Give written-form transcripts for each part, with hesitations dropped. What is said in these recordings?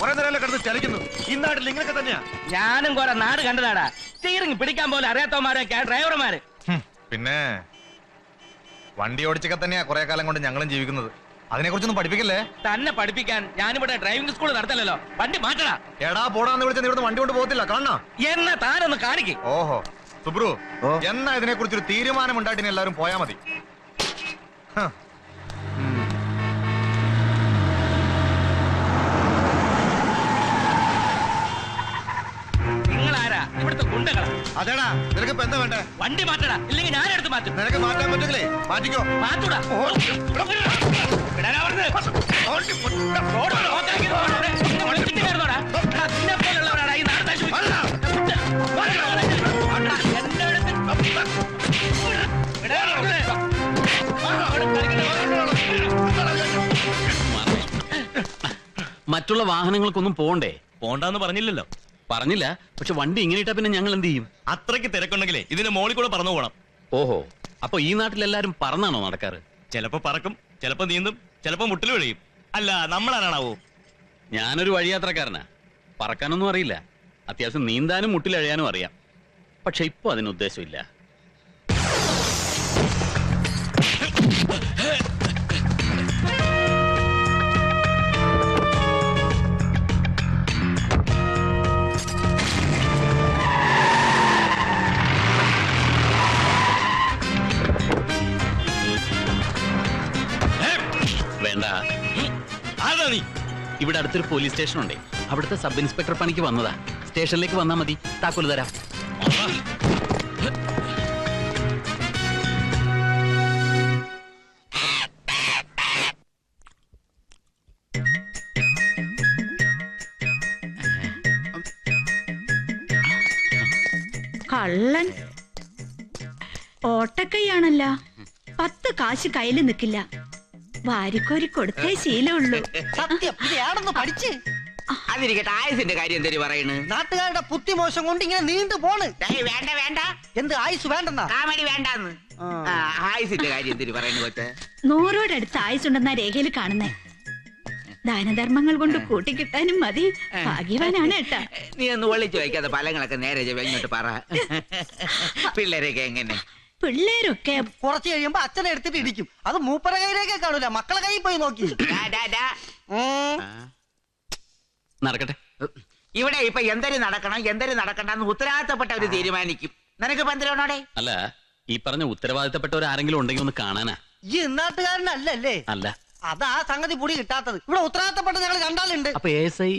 കുറെ നേരം കിടന്ന് ചലിക്കുന്നു. ഈ നാട്ടിൽ ഇങ്ങനെയൊക്കെ തന്നെയാ. ഞാനും കുറെ നാട് കണ്ടതാടാ. സ്റ്റിയറിംഗ് പിടിക്കാൻ പോലും അറിയാത്തവന്മാരൊക്കെ ഡ്രൈവർമാര്. പിന്നെ വണ്ടി ഓടിച്ചൊക്കെ തന്നെയാ കുറെ കാലം കൊണ്ട് ഞങ്ങളും ജീവിക്കുന്നത്. അതിനെ കുറിച്ചൊന്നും പഠിപ്പിക്കല്ലേ. തന്നെ പഠിപ്പിക്കാൻ ഞാനിവിടെ ഡ്രൈവിംഗ് സ്കൂൾ നടത്തല്ലോ. വണ്ടി മാറ്റടാ. എടാ പോടാന്ന് വിളിച്ച ഇവിടുന്ന് വണ്ടി കൊണ്ട് പോകത്തില്ല. കാണാ എന്നാ താനൊന്ന് കാണിക്കേ. ഓഹോ സുബ്രു, എന്നാ ഇതിനെ കുറിച്ചൊരു തീരുമാനം ഉണ്ടായിട്ട് എല്ലാവരും പോയാ മതി. നിങ്ങളാരാ? ഇവിടുത്തെ ഗുണ്ടകളാ. അതേടാ, നിനക്ക് ഇപ്പൊ എന്താ വേണ്ടേ? വണ്ടി മാറ്റടാ, ഇല്ലെങ്കിൽ ഞാനെടുത്ത് മാറ്റും. നിനക്ക് മാറ്റാൻ പറ്റില്ലേ? മാറ്റിക്കോ. മാറ്റൂടാ. മറ്റുള്ള വാഹനങ്ങൾക്കൊന്നും പോണ്ടേ? പോണ്ടാന്ന് പറഞ്ഞില്ലല്ലോ. പറഞ്ഞില്ല, പക്ഷെ വണ്ടി ഇങ്ങനെ ഇട്ടാ പിന്നെ ഞങ്ങൾ എന്ത് ചെയ്യും? അത്രയ്ക്ക് തിരക്കുണ്ടെങ്കിലേ ഇതിന്റെ മോളിൽ കൂടെ പറന്നു പോകണം. ഓഹോ, അപ്പൊ ഈ നാട്ടിലെല്ലാരും പറന്നാണോ നടക്കാറ്? ചിലപ്പോ പറക്കും, ചിലപ്പോ നീന്തും, ചിലപ്പോ മുട്ടിൽ വിഴയും. അല്ല, നമ്മളാരാണാവോ? ഞാനൊരു വഴിയാത്രക്കാരനാ. പറക്കാനൊന്നും അറിയില്ല. അത്യാവശ്യം നീന്താനും മുട്ടിലഴയാനും അറിയാം. പക്ഷെ ഇപ്പൊ അതിന് ഉദ്ദേശമില്ല. വേണ്ട. ഇവിടെ അടുത്തൊരു പോലീസ് സ്റ്റേഷൻ ഉണ്ടേ. അവിടുത്തെ സബ് ഇൻസ്പെക്ടർ പണിക്ക് വന്നതാ. സ്റ്റേഷനിലേക്ക് വന്നാ മതി, താക്കോല് തരാം. കള്ളൻ ഓട്ടക്കൈയാണല്ല. 10 കാശ് കയ്യില് നിക്കില്ല. വാരിക്കോരി കൊടുത്തേ ശീലമുള്ളൂ. സത്യം, ഇതാണെന്ന് പഠിച്ച്. അതിരിക്കട്ടെ, ആയുസിന്റെ കാര്യം എന്തൊരു പറയണ്? നാട്ടുകാരുടെ ബുദ്ധിമോശം കൊണ്ട് ഇങ്ങനെ നീണ്ടു പോണ്. വേണ്ട വേണ്ട, എന്ത് ആയുസ് വേണ്ടെന്നാ? കാമഡി വേണ്ടാന്ന്. ആയുസിന്റെ കാര്യം എന്തൊരു പറയണു കൊച്ചേ? 100 അടുത്ത് ആയുസുണ്ടെന്ന രേഖയിൽ കാണുന്നേ. ദാനധർമ്മങ്ങൾ കൊണ്ട് കൂട്ടിക്കിട്ടാനും മതി. ഭാഗ്യവാനാണ് ഏട്ടാ. നീ ഒന്ന് ഒളിച്ചു വയ്ക്കാതെ ഫലങ്ങളൊക്കെ നേരെ ഇങ്ങോട്ട് പറ. പിള്ളേരൊക്കെ എങ്ങനെ? പിള്ളേരൊക്കെ കുറച്ച് കഴിയുമ്പോ അച്ഛനെ എടുത്തിട്ട് ഇടിക്കും. അത് മൂപ്പര കയ്യിലേക്കേ കാണൂല, മക്കളെ കയ്യിൽ പോയി നോക്കി. നടക്കട്ടെ. ഇവിടെ ഇപ്പൊ എന്തൊരു നടക്കണം എന്തൊരു നടക്കണ്ടെന്ന് ഉത്തരവാദിത്തപ്പെട്ടവര് തീരുമാനിക്കും. നിനക്ക് പന്തിരണോടെ? അല്ല, ഈ പറഞ്ഞ ഉത്തരവാദിത്തപ്പെട്ടവർ ആരെങ്കിലും ഉണ്ടെങ്കിൽ ഒന്ന് കാണാനാ. ഈ നാട്ടുകാരനല്ലേ? അല്ല, അതാ സംഗതി പൊടി കിട്ടാത്തത്. ഇവിടെ ഉത്തരവാദിത്തപ്പെട്ട ഞങ്ങൾ കണ്ടാലുണ്ട്. അപ്പൊ ASI.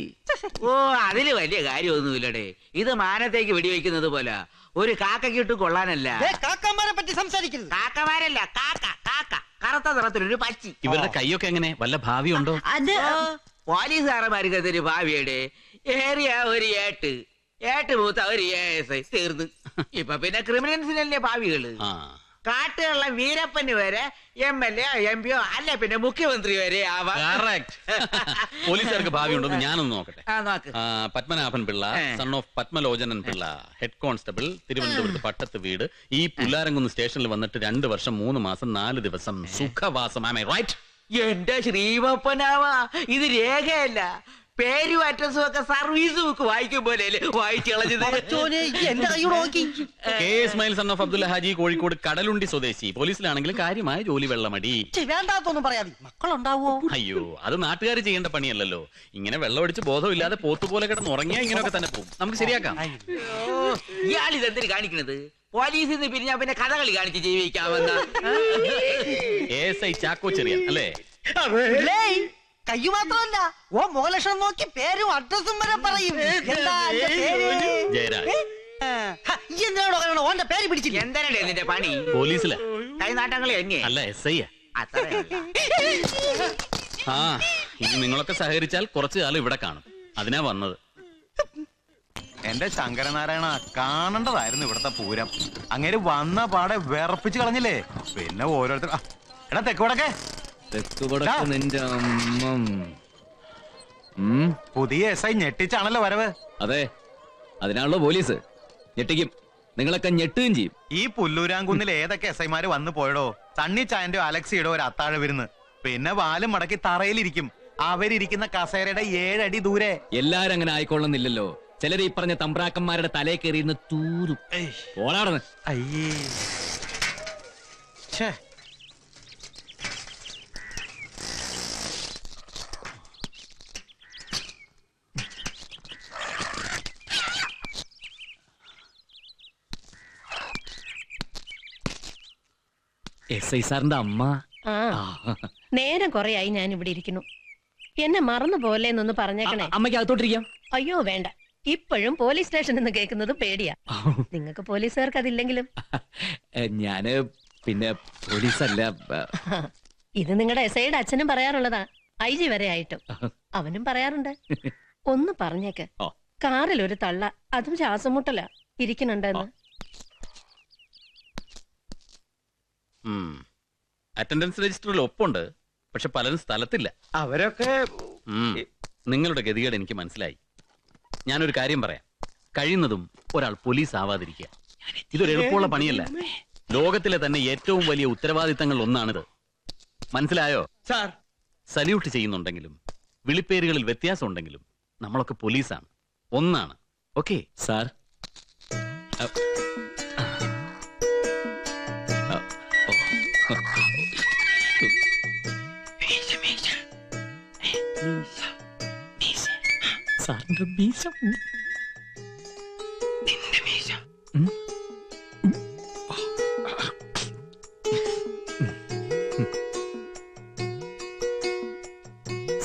ഓ, അതില് വലിയ കാര്യമൊന്നുമില്ലടേ. ഇത് മാനത്തേക്ക് വെടിവെക്കുന്നത് പോലെ. ഒരു കാക്കക്കിട്ട് കൊള്ളാനല്ല. കാക്കമാരെ പറ്റി സംസാരിക്കരുത്. കാക്കമാരല്ല, കാക്ക കാക്ക. കറുത്ത നിറത്തിലൊരു പച്ചി. ഇവരുടെ കൈയൊക്കെ എങ്ങനെ? വല്ല ഭാവിയുണ്ടോ? അത് പോലീസുകാരന്മാർക്ക് എന്തൊരു ഭാവിയുടെ? ഏറിയ ഒരു ഏട്ട് മൂത്ത ഒരു ASI തീർന്നു. ഇപ്പൊ പിന്നെ ക്രിമിനൽസിനല്ലേ ഭാവികള്. കാട്ടുള്ള വീരപ്പന് വരെ MLA MP അല്ല പിന്നെ മുഖ്യമന്ത്രി വരെ ആവാം. പോലീസുകാർക്ക് ഭാവിയുണ്ടോ? ഞാനൊന്ന് നോക്കട്ടെ. നോക്ക്. Padmanabhan Pillai, son of Padmalochanan Pillai, head constable, തിരുവനന്തപുരത്ത് പട്ടത്ത് വീട്. ഈ പുല്ലാരംകുന്ന് സ്റ്റേഷനിൽ വന്നിട്ട് 2 വർഷം 3 മാസം 4 ദിവസം സുഖവാസം. Am I right? എന്റെ ശ്രീമപ്പനാവാ, ഇത് രേഖയല്ല. പേരും അഡ്രസ്സും ഒക്കെ സർവീസ് ബുക്ക് വായിക്കും പോലെ വായിച്ചു കളഞ്ഞത്. എന്റെ കൈയോട് നോക്കി. K. Ismail son of Abdul Haji, Kozhikode Kadalundi സ്വദേശി. പോലീസിലാണെങ്കിലും കാര്യമായ ജോലി, വെള്ളമടി. വേണ്ടാത്തൊന്നും പറയാതെ. മക്കളുണ്ടാവോ? അയ്യോ, അത് നാട്ടുകാർ ചെയ്യേണ്ട പണിയല്ലല്ലോ. ഇങ്ങനെ വെള്ളമടിച്ച് ബോധമില്ലാതെ പോത്തുപോലെ കിടന്ന് ഉറങ്ങിയാ ഇങ്ങനെയൊക്കെ തന്നെ പോകും. നമുക്ക് ശരിയാക്കാം. ഇയാൾ ഇതെന്തിന് കാണിക്കണത്? പോലീസിൽ നിന്ന് പിരിഞ്ഞാ പിന്നെ കഥകളി കാണിച്ച് ജീവിക്കാമെന്ന. ASI ചാക്കോ ചെറിയാൻ അല്ലേ? കയ്യു മാത്രമല്ല, ഓ മുഖലക്ഷണം നോക്കി പേരും അഡ്രസ്സും വരെ പറയും. ജയരാജ്. എന്തിനാണോ പറയണോ? ഓന്റെ പേര് പിടിച്ചില്ല. എന്തരടേ നിന്റെ പണി? പോലീസിലാ. കൈനാട്ടങ്ങളെ എന്നെ അല്ല, SI. ആ, ഇനി നിങ്ങളൊക്കെ സഹകരിച്ചാൽ കുറച്ചു കാലം ഇവിടെ കാണും. അതിനാ വന്നത്. എന്റെ ശങ്കരനാരായണ, കാണേണ്ടതായിരുന്നു ഇവിടത്തെ പൂരം. അങ്ങനെ വന്ന പാടെ വിറപ്പിച്ച് കളഞ്ഞില്ലേ. പിന്നെ ഓരോരുത്തർ എടാ തെക്കുവടക്കെ പുതിയ SI ഞെട്ടിച്ചാണല്ലോ വരവ്. അതെ, അതിനാണല്ലോ പോലീസ്. ഞെട്ടിക്കും, നിങ്ങളൊക്കെ ഞെട്ടുകയും ചെയ്യും. ഈ പുല്ലൂരാങ്കുന്നിൽ ഏതൊക്കെ SIമാര് വന്നു പോയടോ. സണ്ണി ചായന്റെയോ അലക്സിയുടെയോ ഒരു അത്താഴ വിരുന്ന്. പിന്നെ വാലും മടക്കി തറയിലിരിക്കും. അവരിയ്ക്കുന്ന കസേരയുടെ 7 അടി ദൂരെ. എല്ലാരും അങ്ങനെ ആയിക്കൊള്ളുന്നില്ലല്ലോ. ചിലര് ഈ പറഞ്ഞ തമ്പ്രാക്കന്മാരുടെ തലയെ കയറിയിരുന്ന് തൂരും. ഓളാടന്ന് അയ്യേ. ഛേ. SI സാറിന്റെ അമ്മ. നേരം കൊറേയായി ഞാൻ ഇവിടെ ഇരിക്കുന്നു. എന്നെ മറന്നു പോലെന്നൊന്ന് പറഞ്ഞേക്കണേ. അമ്മയ്ക്ക് അകത്തോട്ടിരിക്കാം. അയ്യോ വേണ്ട, ഇപ്പോഴും പോലീസ് സ്റ്റേഷൻ എന്ന് കേൾക്കുന്നത് പേടിയാ. നിങ്ങൾക്ക് പോലീസുകാർക്ക് അതില്ലെങ്കിലും ഞാന് പിന്നെ പോലീസല്ല. ഇത് നിങ്ങളുടെ SIയുടെ അച്ഛനും പറയാറുള്ളതാ, IG വരെ ആയിട്ടും. അവനും പറയാറുണ്ട്. ഒന്ന് പറഞ്ഞേക്ക്, കാറിൽ ഒരു തള്ള, അതും ശ്വാസം മുട്ടല ഇരിക്കുന്നുണ്ടെന്ന്. അറ്റൻഡൻസ് രജിസ്റ്ററിൽ ഒപ്പുണ്ട്, പക്ഷെ പലരും സ്ഥലത്തില്ല. അവരൊക്കെ നിങ്ങളുടെ ഗതികേട് എനിക്ക് മനസ്സിലായി. ഞാനൊരു കാര്യം പറയാം, കഴിയുന്നതും ഒരാൾ പോലീസ് ആവാതിരിക്കുക. ഇതൊരു എളുപ്പമുള്ള പണിയല്ല. ലോകത്തിലെ തന്നെ ഏറ്റവും വലിയ ഉത്തരവാദിത്തങ്ങൾ ഒന്നാണിത്. മനസ്സിലായോ? സാർ, സല്യൂട്ട് ചെയ്യുന്നുണ്ടെങ്കിലും വിളിപ്പേരുകളിൽ വ്യത്യാസം ഉണ്ടെങ്കിലും നമ്മളൊക്കെ പോലീസാണ്, ഒന്നാണ്. Okay sir. സാറിന്റെ മീശ.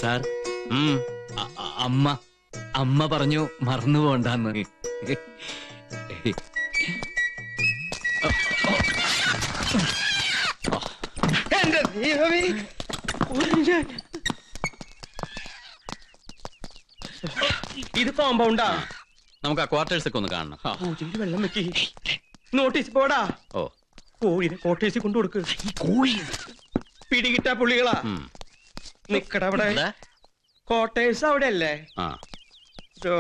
സാർ, അമ്മ പറഞ്ഞു മറന്നു പോണ്ടെന്ന്. എന്റെ ദൈവമേ, ഇത് കോമ്പൗണ്ടാ? നമുക്ക് ആ ക്വാർട്ടേഴ്സ് ഒക്കെ ഒന്ന് കാണണം. വെള്ളം വെക്കി. നോട്ടീസ് പോടാ. ഓ, കോഴിനെ കോട്ടേഴ്സിൽ കൊണ്ടുകൊടുക്ക്. പിടികിട്ടാ പുള്ളികളാ. നിക്കട അവിടെ. കോട്ടേഴ്സ് അവിടെ അല്ലേ?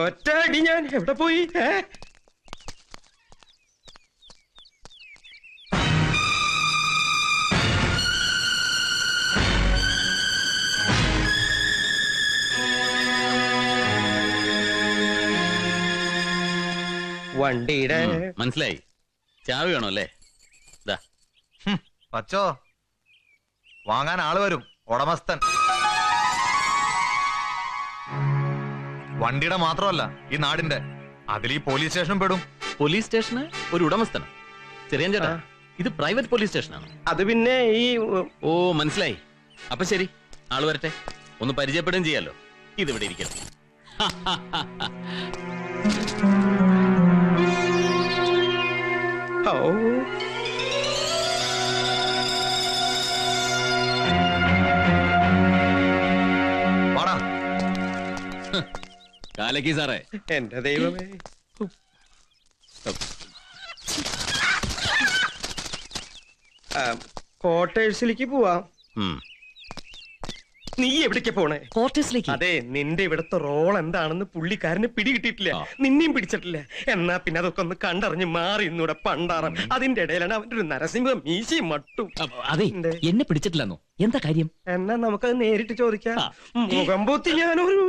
ഒറ്റ അടി ഞാൻ എവിടെ പോയി? വണ്ടിയുടെ മനസ്സിലായി. ചാവി വേണോ അല്ലേ? പച്ചോ, വാങ്ങാൻ ആള് വരും, ഉടമസ്ഥൻ. വണ്ടിയുടെ മാത്രമല്ല, ഈ നാടിന്റെ. അതിൽ ഈ പോലീസ് സ്റ്റേഷനും പെടും. പോലീസ് സ്റ്റേഷന് ഒരു ഉടമസ്ഥനം? ചെറിയ ചേട്ടാ, ഇത് പ്രൈവറ്റ് പോലീസ് സ്റ്റേഷനാണ്. അത് പിന്നെ ഈ ഓ, മനസ്സിലായി. അപ്പൊ ശരി, ആള് വരട്ടെ, ഒന്ന് പരിചയപ്പെടുകയും ചെയ്യാലോ. ഇതിവിടെ ഇരിക്കട്ടെ. കാലക്കി സാറേ. എന്റെ ദൈവമേ, ക്വാർട്ടേഴ്സിലേക്ക് പോവാം. നീ എവിടേക്ക് പോണേ? ക്വാർട്ടേഴ്സിലേക്ക്. അതെ, നിന്റെ ഇവിടുത്തെ റോൾ എന്താണെന്ന് പുള്ളിക്കാരന് പിടികിട്ടിട്ടില്ല, നിന്നെയും പിടിച്ചിട്ടില്ല. എന്നാ പിന്നെ അതൊക്കെ ഒന്ന് കണ്ടറിഞ്ഞ് മാറി ഇന്നൂടെ പണ്ടാറം. അതിന്റെ ഇടയിലാണ് അവന്റെ ഒരു നരസിംഹ മീശയും മട്ടും. അതെ, എന്നെ പിടിച്ചിട്ടില്ലെന്നോ? എന്താ കാര്യം? എന്നാ നമുക്കത് നേരിട്ട് ചോദിക്കാം. മുഖം പൂത്തി ഞാനൊരു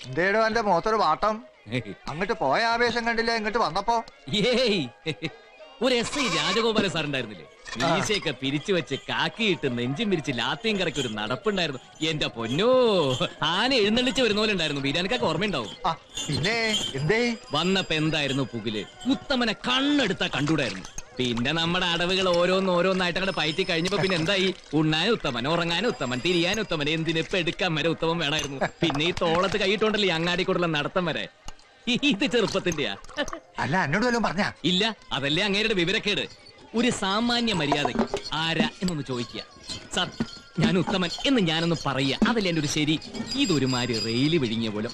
എന്തേടോ എന്റെ മുഖത്തൊരു വാട്ടം? അങ്ങോട്ട് പോയ ആവേശം കണ്ടില്ല, ഇങ്ങോട്ട് വന്നപ്പോ. ഏയ്, ഒരു SI രാജഗോപാല സാർ ഉണ്ടായിരുന്നില്ലേ? മീശയൊക്കെ പിരിച്ചു വെച്ച് കാക്കിയിട്ട് നെഞ്ചും പിരിച്ച് ലാത്തിയും കറക്കി ഒരു നടപ്പുണ്ടായിരുന്നു. എന്റെ പൊന്നോ, ആന എഴുന്നള്ളിച്ച് വരുന്ന പോലെ ഉണ്ടായിരുന്നു. ബീരാനൊക്കെ ഓർമ്മയുണ്ടാവും. പിന്നെ എന്തേ വന്നപ്പോ എന്തായിരുന്നു പുകില്? ഉത്തമനെ കണ്ണെടുത്താ കണ്ടൂടായിരുന്നു. പിന്നെ നമ്മുടെ അടവുകൾ ഓരോന്നായിട്ട് അങ്ങോട്ട് പയറ്റി കഴിഞ്ഞപ്പോ പിന്നെ എന്തായി? ഉണ്ണാൻ ഉത്തമൻ, ഉറങ്ങാൻ ഉത്തമൻ, തിരിയാൻ ഉത്തമൻ, എന്തിനിപ്പോ എടുക്കാൻ വരെ ഉത്തമൻ വേണമായിരുന്നു. പിന്നെ ഈ തോളത്ത് കൈയിട്ടുണ്ടല്ലേ അങ്ങാടി കൂടുള്ള നടത്തം വരെ. ഇത് ചെറുപ്പത്തിന്റെയാ? അല്ല, എന്നോട് വല്ലതും പറഞ്ഞ? ഇല്ല, അതല്ലേ അങ്ങേരുടെ വിവരക്കേട്. ഒരു സാമാന്യ മര്യാദയ്ക്ക് ആരാ എന്നൊന്ന് ചോദിക്കുക. സാർ, ഞാൻ ഉത്തമൻ എന്ന് ഞാനൊന്ന് പറയുക, അതല്ലേ എന്റെ ഒരു ശരി. ഇതൊരുമാതിരി റെയില് വിഴിഞ്ഞ പോലെ.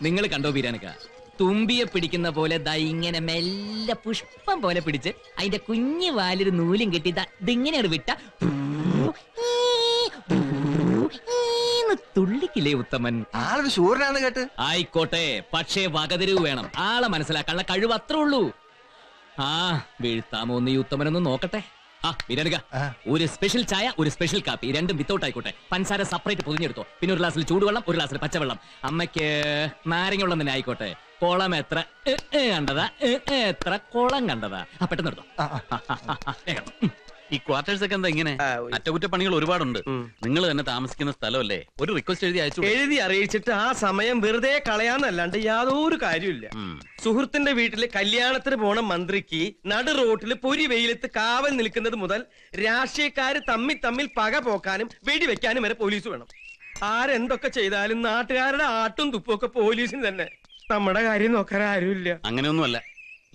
നിങ്ങൾ കണ്ടോ ബീരാനക്ക? തുമ്പിയെ പിടിക്കുന്ന പോലെ ദാ ഇങ്ങനെ മെല്ലെ പുഷ്പം പോലെ പിടിച്ച് അതിന്റെ കുഞ്ഞു വാലൊരു നൂലും കെട്ടി ഇതിങ്ങനെയാണ് വിട്ട തുള്ളിക്ക് ഇല്ലേ ഉത്തമൻ? ആളൊരു ശൂരനാന്ന് കേട്ട്. ആയിക്കോട്ടെ, പക്ഷേ വകതിരിവ് വേണം. ആളെ മനസ്സിലാക്കാനുള്ള കഴിവ് അത്രേ ഉള്ളൂ. ആ വീഴ്ത്താമോ നീ ഉത്തമനൊന്ന് നോക്കട്ടെ. ആ ബിരിയാണിക, ഒരു സ്പെഷ്യൽ ചായ, ഒരു സ്പെഷ്യൽ കാപ്പി, രണ്ടും വിത്തൗട്ട് ആയിക്കോട്ടെ. പഞ്ചസാര സെപ്പറേറ്റ് പൊതിഞ്ഞെടുത്തോ. പിന്നെ ഒരു ഗ്ലാസ്സിൽ ചൂടുവെള്ളം, ഒരു ഗ്ലാസ്സിൽ പച്ചവെള്ളം. അമ്മയ്ക്ക് നാരങ്ങ വെള്ളം തന്നെ ആയിക്കോട്ടെ. കുളം എത്ര കണ്ടതാ, എത്ര കുളം കണ്ടതാ. പെട്ടെന്ന് എടുത്തോ. ഈ ക്വാർട്ടേഴ്സ് ഒക്കെ എന്താ ഇങ്ങനെ? അറ്റകുറ്റപ്പണികൾ ഒരുപാടുണ്ട്. നിങ്ങൾ തന്നെ താമസിക്കുന്ന സ്ഥലമല്ലേ? ഒരു റിക്വസ്റ്റ് എഴുതി അയച്ചു. എഴുതി അറിയിച്ചിട്ട് ആ സമയം വെറുതെ കളയാന്നല്ലാണ്ട് യാതൊരു കാര്യമില്ല. സുഹൃത്തിന്റെ വീട്ടില് കല്യാണത്തിന് പോണ മന്ത്രിക്ക് നടു റോട്ടില് പൊരി വെയിലത്ത് കാവൽ നിൽക്കുന്നത് മുതൽ രാഷ്ട്രീയക്കാര് തമ്മിൽ പക പോക്കാനും വെടിവെക്കാനും വരെ പോലീസ് വേണം. ആരെന്തൊക്കെ ചെയ്താലും നാട്ടുകാരുടെ ആട്ടും തുപ്പും ഒക്കെ പോലീസിന് തന്നെ. നമ്മുടെ കാര്യം നോക്കാൻ ആരുമില്ല. അങ്ങനെയൊന്നുമല്ല.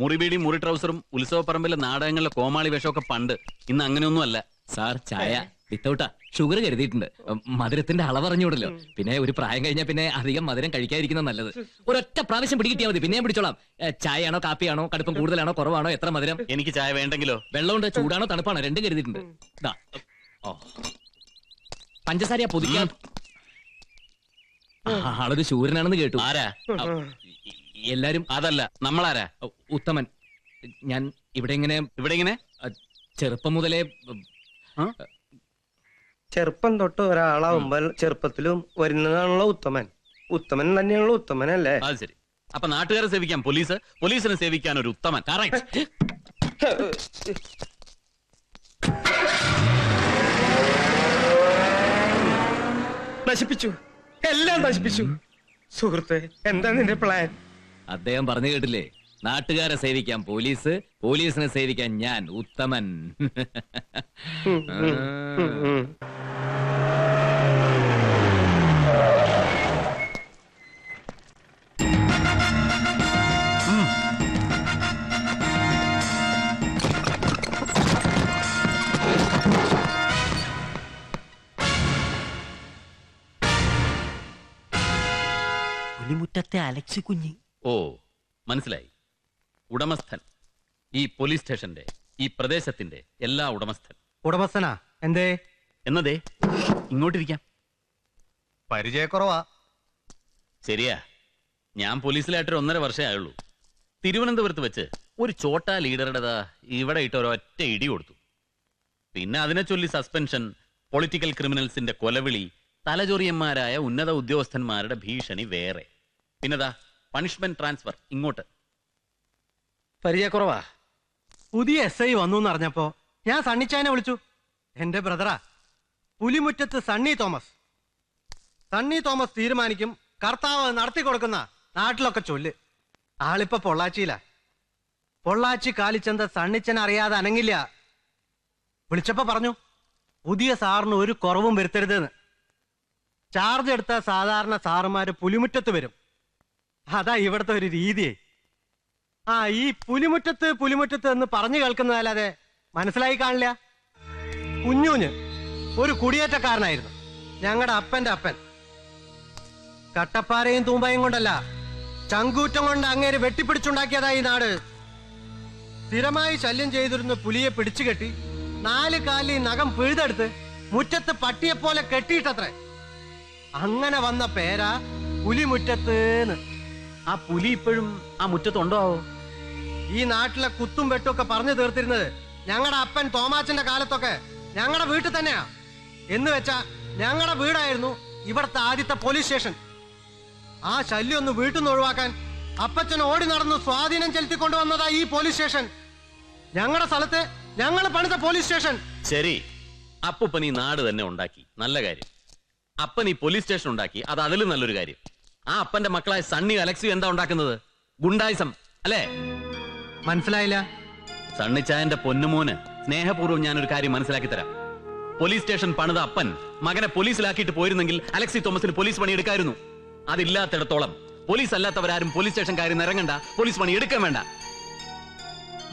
മുറിബീടിയും മുറി ട്രൗസറും ഉത്സവപ്പറമ്പിലെ നാടകങ്ങളിലെ കോമാളി വേഷമൊക്കെ പണ്ട്. ഇന്ന് അങ്ങനെയൊന്നും അല്ല. സാർ ചായ വിത്തൗട്ടാ. ഷുഗർ കരുതിയിട്ടുണ്ട്. മധുരത്തിന്റെ അളവറിഞ്ഞൂടല്ലോ. പിന്നെ ഒരു പ്രായം കഴിഞ്ഞാൽ പിന്നെ അധികം മധുരം കഴിക്കാതിരിക്കുന്നത് നല്ലത്. ഒരൊറ്റ പ്രാവശ്യം പിടികിട്ടിയാൽ മതി, പിന്നെ പിടിച്ചോളാം. ചായയാണോ കാപ്പിയാണോ, കടുപ്പം കൂടുതലാണോ കുറവാണോ, എത്ര മധുരം? എനിക്ക് ചായ വേണ്ടെങ്കിലോ? വെള്ളമുണ്ട്, ചൂടാണോ തണുപ്പാണോ, രണ്ടും കരുതിയിട്ടുണ്ട്. പഞ്ചസാരയാ പൊതിക്കാൻ. ആളൊരു ശൂരനാണെന്ന് കേട്ടു. ആരാ? എല്ലാരും. അതല്ല, നമ്മളാരാ? ഉത്തമൻ. ഞാൻ ഇവിടെ ഇങ്ങനെ ചെറുപ്പം മുതലേ ചെറുപ്പം തൊട്ട് ഒരാളാവുമ്പോൾ ചെറുപ്പത്തിലും വരുന്നതാണല്ലോ ഉത്തമൻ. ഉത്തമൻ തന്നെയാണല്ലോ ഉത്തമനല്ലേ? അത് ശരി. അപ്പൊ നാട്ടുകാരെ സേവിക്കാൻ പോലീസ്, പോലീസിനെ സേവിക്കാൻ ഒരു ഉത്തമൻ. കറക്റ്റ്. നശിപ്പിച്ചു, എല്ലാം നശിപ്പിച്ചു. സുഹൃത്തെ, എന്താ നിന്റെ പ്ലാൻ? അദ്ദേഹം പറഞ്ഞു കേട്ടില്ലേ, നാട്ടുകാരെ സേവിക്കാൻ പോലീസ്, പോലീസിനെ സേവിക്കാൻ ഞാൻ ഉത്തമൻ. പുലിമുറ്റത്തെ അലക്സി കുഞ്ഞ്. ഓ, മനസ്സിലായി. ഉടമസ്ഥൻ. ഈ പോലീസ് സ്റ്റേഷന്റെ, ഈ പ്രദേശത്തിന്റെ എല്ലാ ഉടമസ്ഥൻ. ഉടമസ്ഥനാ? എന്തേ? എന്നതേ ഇങ്ങോട്ടിരിക്കാം. പരിചയക്കുറവാ. ശരിയാ. ഞാൻ പോലീസിലായിട്ടൊരു 1.5 വർഷമേ ആയുള്ളൂ. തിരുവനന്തപുരത്ത് വെച്ച് ഒരു ചോട്ടാ ലീഡറുടേതാ ഇവിടെ ഇട്ട് ഒരൊറ്റ ഇടി കൊടുത്തു. പിന്നെ അതിനെ ചൊല്ലി സസ്പെൻഷൻ, പൊളിറ്റിക്കൽ ക്രിമിനൽസിന്റെ കൊലവിളി, തലചൊറിയന്മാരായ ഉന്നത ഉദ്യോഗസ്ഥന്മാരുടെ ഭീഷണി വേറെ. പിന്നെതാ പണിഷ്മെന്റ് ട്രാൻസ്ഫർ ഇങ്ങോട്ട്. പരിചയക്കുറവാ. പുതിയ SI വന്നു എന്നറിഞ്ഞപ്പോ ഞാൻ സണ്ണിച്ചായനെ വിളിച്ചു. എന്റെ ബ്രദറാ, പുലിമുറ്റത്ത് സണ്ണി തോമസ്. സണ്ണി തോമസ് തീരുമാനിക്കും, കർത്താവ് നടത്തി കൊടുക്കുന്ന നാട്ടിലൊക്കെ ചൊല്ല്. ആളിപ്പോ പൊള്ളാച്ചിയിലാ. പൊള്ളാച്ചി കാലിച്ചന്ത സണ്ണിച്ചൻ അറിയാതെ അനങ്ങില്ല. വിളിച്ചപ്പോ പറഞ്ഞു, പുതിയ സാറിന് ഒരു കുറവും വരുത്തരുതെന്ന്. ചാർജ് എടുത്ത സാധാരണ സാറുമാര് പുലിമുറ്റത്ത് വരും. അതാ ഇവിടുത്തെ ഒരു രീതിയെ. ഈ പുലിമുറ്റത്ത് എന്ന് പറഞ്ഞു കേൾക്കുന്നതല്ലാതെ മനസ്സിലായി കാണില്ല. കുഞ്ഞൂഞ്ഞ് ഒരു കുടിയേറ്റക്കാരനായിരുന്നു, ഞങ്ങളുടെ അപ്പന്റെ അപ്പൻ. കട്ടപ്പാരയും തൂമ്പയും കൊണ്ടല്ല, ചങ്കൂറ്റം കൊണ്ട് അങ്ങേര് വെട്ടിപ്പിടിച്ചുണ്ടാക്കിയതാ ഈ നാട്. സ്ഥിരമായി ശല്യം ചെയ്തിരുന്ന പുലിയെ പിടിച്ചുകെട്ടി 4 കാലിൽ നഖം പിഴുതെടുത്ത് മുറ്റത്ത് പട്ടിയെപ്പോലെ കെട്ടിയിട്ടത്രേ. അങ്ങനെ വന്ന പേരാ പുലിമുറ്റത്ത്. ആ പുലി ഇപ്പോഴും ആ മുറ്റത്തുണ്ടോ? ഈ നാട്ടിലെ കുത്തും വെട്ടുമൊക്കെ പറഞ്ഞു തീർത്തിരുന്നത് ഞങ്ങളുടെ അപ്പൻ തോമാച്ചന്റെ കാലത്തൊക്കെ ഞങ്ങളുടെ വീട്ടിൽ തന്നെയാ. എന്ന് വെച്ചാ ഞങ്ങളുടെ വീടായിരുന്നു ഇവിടുത്തെ ആദ്യത്തെ പോലീസ് സ്റ്റേഷൻ. ആ ശല്യം ഒന്ന് വീട്ടിൽ നിന്ന് ഒഴിവാക്കാൻ അപ്പച്ചൻ ഓടി നടന്ന് സ്വാധീനം ചെലുത്തിക്കൊണ്ടുവന്നതാ ഈ പോലീസ് സ്റ്റേഷൻ. ഞങ്ങളുടെ സ്ഥലത്ത് ഞങ്ങൾ പണിത പോലീസ് സ്റ്റേഷൻ. ശരി, അപ്പൻ ഈ നാട് തന്നെ ഉണ്ടാക്കി, നല്ല കാര്യം. അപ്പൻ ഈ പോലീസ് സ്റ്റേഷൻ ഉണ്ടാക്കി, അത് അതിലും നല്ലൊരു കാര്യം. ആ അപ്പന്റെ മക്കളായ സണ്ണി അലക്സിയും എന്താ ഉണ്ടാക്കുന്നത്? ഗുണ്ടായിസം അല്ലേ? മനസ്സിലായില്ല. സണ്ണിച്ചായന്റെ പൊന്നുമോന് സ്നേഹപൂർവ്വം ഞാനൊരു കാര്യം മനസ്സിലാക്കി തരാം. പോലീസ് സ്റ്റേഷൻ പണിത അപ്പൻ മകനെ പോലീസിലാക്കിയിട്ട് പോയിരുന്നെങ്കിൽ അലക്സി തോമസിന് പോലീസ് പണി എടുക്കായിരുന്നു. അതില്ലാത്തിടത്തോളം പോലീസ് അല്ലാത്തവരാരും പോലീസ് സ്റ്റേഷൻ കാര്യം ഇറങ്ങണ്ട, പോലീസ് പണി എടുക്കാൻ വേണ്ട.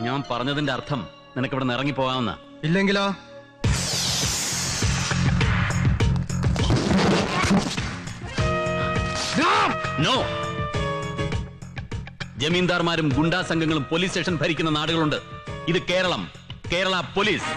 ഞാൻ പറഞ്ഞതിന്റെ അർത്ഥം നിനക്ക് ഇവിടെ നിന്ന് ഇറങ്ങിപ്പോകാവുന്ന. ഇല്ലെങ്കിലോ? നോ. ജമീന്ദാർമാരും ഗുണ്ടാ സംഘങ്ങളും പോലീസ് സ്റ്റേഷൻ ഭരിക്കുന്ന നാടുകളുണ്ട്. ഇത് കേരളം, കേരള പോലീസ്.